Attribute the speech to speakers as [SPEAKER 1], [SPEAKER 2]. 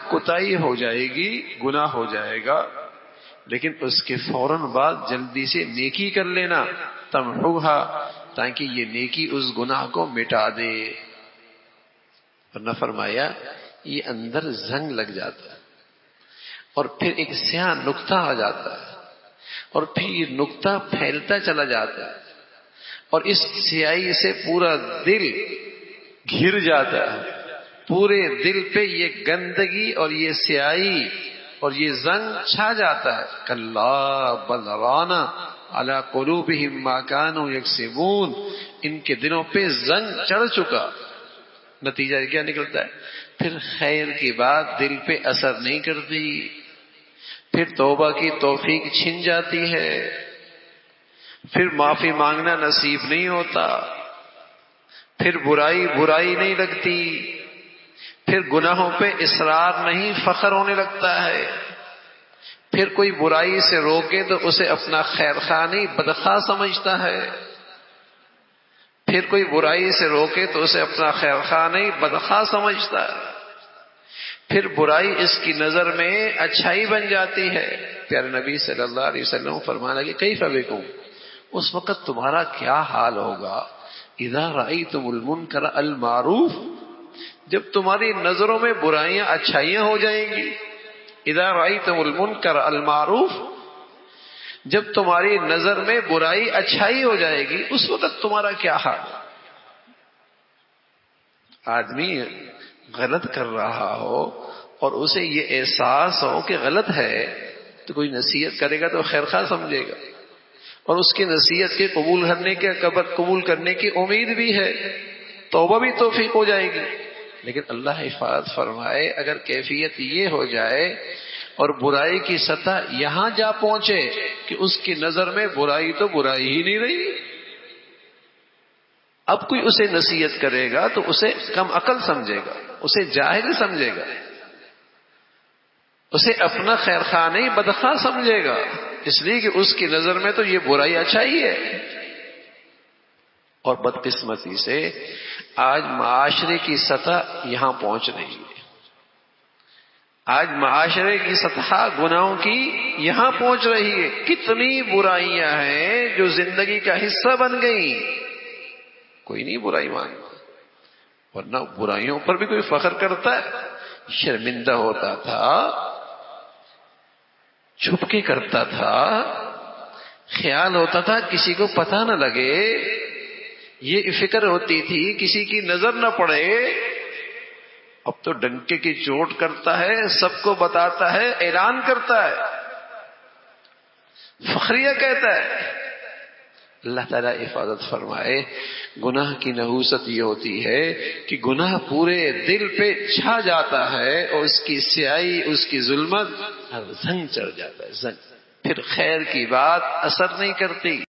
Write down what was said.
[SPEAKER 1] کوتاہی ہو جائے گی، گناہ ہو جائے گا، لیکن اس کے فوراً بعد جلدی سے نیکی کر لینا، تمحوہا، تاکہ یہ نیکی اس گناہ کو مٹا دے۔ ورنہ فرمایا یہ اندر زنگ لگ جاتا ہے اور پھر ایک سیاہ نقطہ آ جاتا ہے اور پھر یہ نقطہ پھیلتا چلا جاتا ہے اور اس سیاہی سے پورا دل گھر جاتا ہے، پورے دل پہ یہ گندگی اور یہ سیاہی اور یہ زنگ چھا جاتا ہے۔ کلا بل ران علی قلوبہم ما کانوا یکسبون، ان کے دلوں پہ زنگ چڑھ چکا۔ نتیجہ کیا نکلتا ہے؟ پھر خیر کی بات دل پہ اثر نہیں کرتی، پھر توبہ کی توفیق چھن جاتی ہے، پھر معافی مانگنا نصیب نہیں ہوتا، پھر برائی نہیں لگتی، پھر گناہوں پہ اصرار نہیں، فخر ہونے لگتا ہے، پھر کوئی برائی سے روکے تو اسے اپنا خیر خواہ نہیں بدخواہ سمجھتا ہے، پھر کوئی برائی سے روکے تو اسے اپنا خیر خواہ نہیں بدخواہ سمجھتا ہے، پھر برائی اس کی نظر میں اچھائی بن جاتی ہے۔ پیارے نبی صلی اللہ علیہ وسلم فرمانے لگے کیف بکم، اس وقت تمہارا کیا حال ہوگا؟ اذا رأیتم المنکر المعروف، جب تمہاری نظروں میں برائیاں اچھائیاں ہو جائیں گی۔ اذا رأیتم المنکر المعروف، جب تمہاری نظر میں برائی اچھائی ہو جائے گی، اس وقت تمہارا کیا حال؟ آدمی غلط کر رہا ہو اور اسے یہ احساس ہو کہ غلط ہے تو کوئی نصیحت کرے گا تو خیر خواہ سمجھے گا اور اس کی نصیحت کے قبول کرنے کی امید بھی ہے، توبہ بھی توفیق ہو جائے گی۔ لیکن اللہ حفاظت فرمائے اگر کیفیت یہ ہو جائے اور برائی کی سطح یہاں جا پہنچے کہ اس کی نظر میں برائی تو برائی ہی نہیں رہی، اب کوئی اسے نصیحت کرے گا تو اسے کم عقل سمجھے گا، اسے جاہل سمجھے گا، اسے اپنا خیر خواہ نہیں بدخواہ سمجھے گا، اس لیے کہ اس کی نظر میں تو یہ برائی اچھائی ہے۔ اور بدقسمتی سے آج معاشرے کی سطح یہاں پہنچ رہی ہے، آج معاشرے کی سطح گناہوں کی یہاں پہنچ رہی ہے۔ کتنی برائیاں ہیں جو زندگی کا حصہ بن گئیں، کوئی نہیں برائی مانتا، ورنہ برائیوں پر بھی کوئی فخر کرتا ہے، شرمندہ ہوتا تھا، چھپ کے کرتا تھا، خیال ہوتا تھا کسی کو پتہ نہ لگے، یہ فکر ہوتی تھی کسی کی نظر نہ پڑے۔ اب تو ڈنکے کی چوٹ کرتا ہے، سب کو بتاتا ہے، اعلان کرتا ہے، فخریہ کہتا ہے۔ اللہ تعالیٰ حفاظت فرمائے۔ گناہ کی نحوست یہ ہوتی ہے کہ گناہ پورے دل پہ چھا جاتا ہے اور اس کی سیاہی، اس کی ظلمت زنگ چڑھ جاتا ہے، زنگ، پھر خیر کی بات اثر نہیں کرتی۔